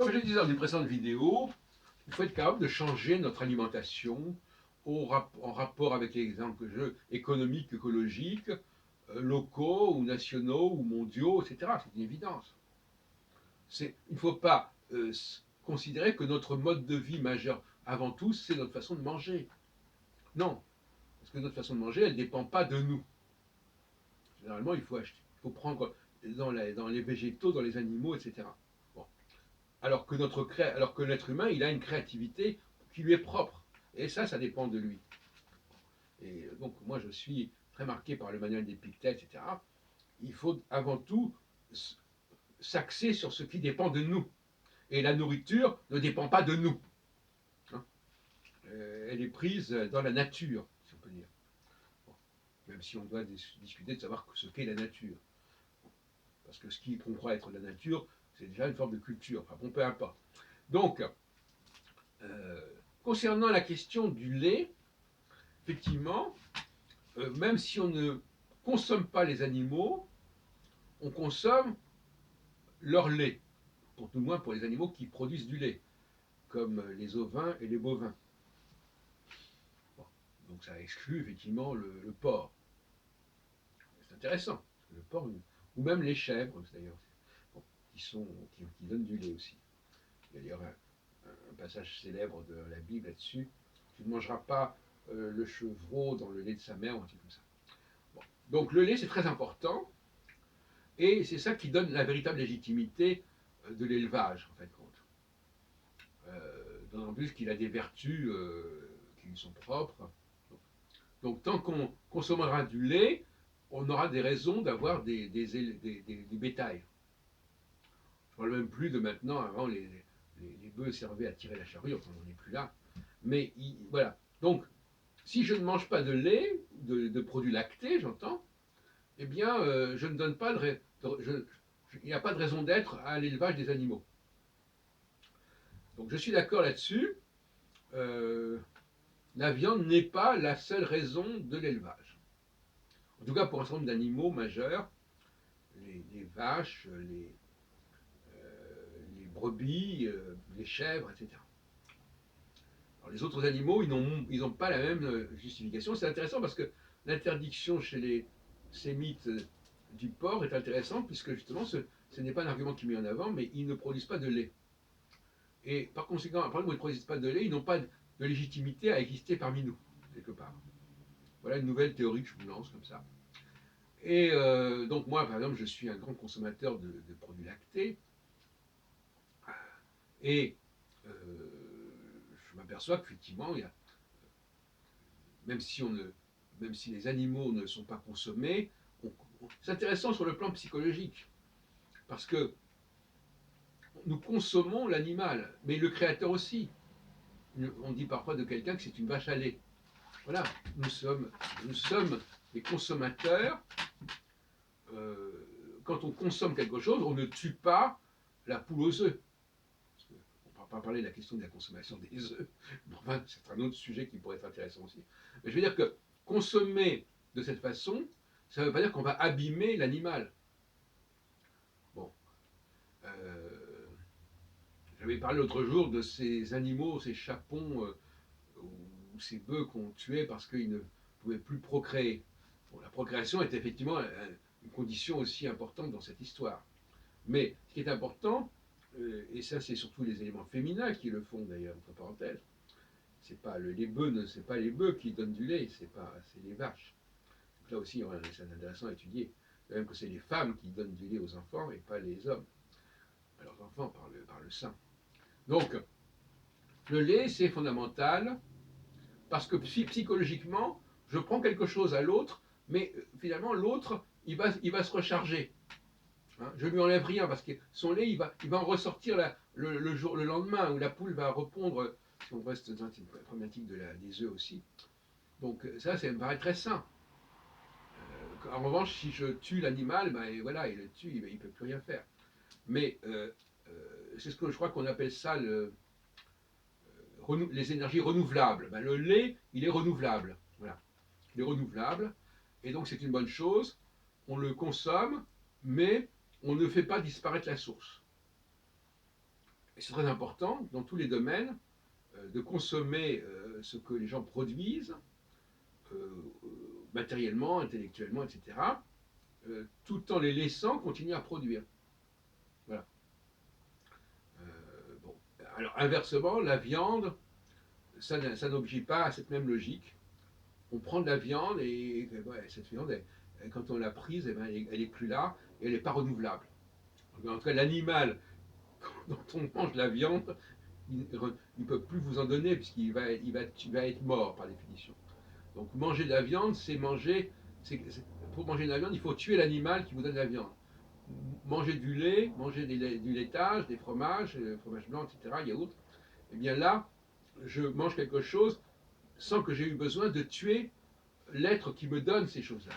Comme je le disais dans une précédente vidéo, il faut être capable de changer notre alimentation en rapport avec les exemples économiques, écologiques, locaux ou nationaux ou mondiaux, etc. C'est une évidence. Il ne faut pas considérer que notre mode de vie majeur, avant tout, c'est notre façon de manger. Non, parce que notre façon de manger, elle ne dépend pas de nous. Généralement, il faut prendre dans les végétaux, dans les animaux, etc. Bon. Alors que l'être humain, il a une créativité qui lui est propre. Et ça dépend de lui. Et donc, moi, je suis très marqué par le manuel d'Épictète, etc. Il faut avant tout s'axer sur ce qui dépend de nous. Et la nourriture ne dépend pas de nous. Hein. Elle est prise dans la nature, si on peut dire. Bon. Même si on doit discuter de savoir ce qu'est la nature. Parce que ce qu'on croit être la nature, c'est déjà une forme de culture. Enfin bon, peu importe. Donc, concernant la question du lait, effectivement, même si on ne consomme pas les animaux, on consomme leur lait, pour tout le moins pour les animaux qui produisent du lait, comme les ovins et les bovins. Bon. Donc ça exclut effectivement le porc. C'est intéressant, le porc, ou même les chèvres d'ailleurs, bon, qui donnent du lait aussi. Il y a d'ailleurs un passage célèbre de la Bible là-dessus. Tu ne mangeras pas le chevreau dans le lait de sa mère, ou un truc comme ça. Bon. Donc le lait, c'est très important, et c'est ça qui donne la véritable légitimité de l'élevage, en fait, compte. D'autant plus qu'il a des vertus qui lui sont propres. Donc tant qu'on consommera du lait, on aura des raisons d'avoir du bétail. Je ne parle même plus de maintenant, avant les bœufs servaient à tirer la charrue, enfin on n'en est plus là. Mais voilà. Donc, si je ne mange pas de lait, de produits lactés, j'entends, eh bien, je ne donne pas il n'y a pas de raison d'être à l'élevage des animaux. Donc, je suis d'accord là-dessus. La viande n'est pas la seule raison de l'élevage. En tout cas, pour un certain nombre d'animaux majeurs, les vaches, les brebis, les chèvres, etc. Alors, les autres animaux, ils n'ont pas la même justification. C'est intéressant parce que l'interdiction chez les sémites du porc est intéressante puisque justement ce n'est pas un argument qui est mis en avant, mais ils ne produisent pas de lait. Et par conséquent, à partir du moment où ils ne produisent pas de lait, ils n'ont pas de légitimité à exister parmi nous, quelque part. Voilà une nouvelle théorie que je vous lance comme ça. Et donc moi, par exemple, je suis un grand consommateur de produits lactés. Et je m'aperçois qu'effectivement, même si les animaux ne sont pas consommés, c'est intéressant sur le plan psychologique. Parce que nous consommons l'animal, mais le créateur aussi. On dit parfois de quelqu'un que c'est une vache à lait. Voilà, nous sommes des consommateurs. Quand on consomme quelque chose, on ne tue pas la poule aux œufs. On ne va pas parler de la question de la consommation des œufs. Enfin, c'est un autre sujet qui pourrait être intéressant aussi. Mais je veux dire que consommer de cette façon, ça ne veut pas dire qu'on va abîmer l'animal. Bon. J'avais parlé l'autre jour de ces animaux, ces chapons ou ces bœufs qu'on tuait parce qu'ils ne pouvaient plus procréer. Bon, la procréation est effectivement une condition aussi importante dans cette histoire. Mais ce qui est important, et ça c'est surtout les éléments féminins qui le font d'ailleurs, entre parenthèses, c'est pas les bœufs qui donnent du lait, c'est les vaches. Donc là aussi, c'est intéressant à étudier. Même que c'est les femmes qui donnent du lait aux enfants et pas les hommes, à leurs enfants par le sein. Donc, le lait, c'est fondamental parce que psychologiquement, je prends quelque chose à l'autre, mais finalement, l'autre, il va se recharger. Hein, je lui enlève rien parce que son lait, il va en ressortir le lendemain où la poule va répondre. Si on reste dans une problématique des œufs aussi. Donc ça me paraît très sain. En revanche, si je tue l'animal, ben voilà, il le tue, il ne peut plus rien faire. Mais c'est ce que je crois qu'on appelle ça les énergies renouvelables. Ben, le lait, il est renouvelable. Voilà. Il est renouvelable. Et donc c'est une bonne chose. On le consomme, mais on ne fait pas disparaître la source. Et c'est très important dans tous les domaines de consommer ce que les gens produisent, matériellement, intellectuellement, etc., tout en les laissant continuer à produire. Voilà. Bon. Alors, inversement, la viande, ça n'obéit pas à cette même logique. On prend de la viande et ouais, cette viande, quand on l'a prise, eh ben, elle est plus là et elle n'est pas renouvelable. En tout cas, l'animal dont on mange la viande, il ne peut plus vous en donner puisqu'il va être mort par définition. Donc manger de la viande, c'est manger. Pour manger de la viande, il faut tuer l'animal qui vous donne la viande. Manger du lait, manger du laitage, des fromages, fromage blanc, etc., yaourt, et bien là, je mange quelque chose sans que j'ai eu besoin de tuer l'être qui me donne ces choses-là.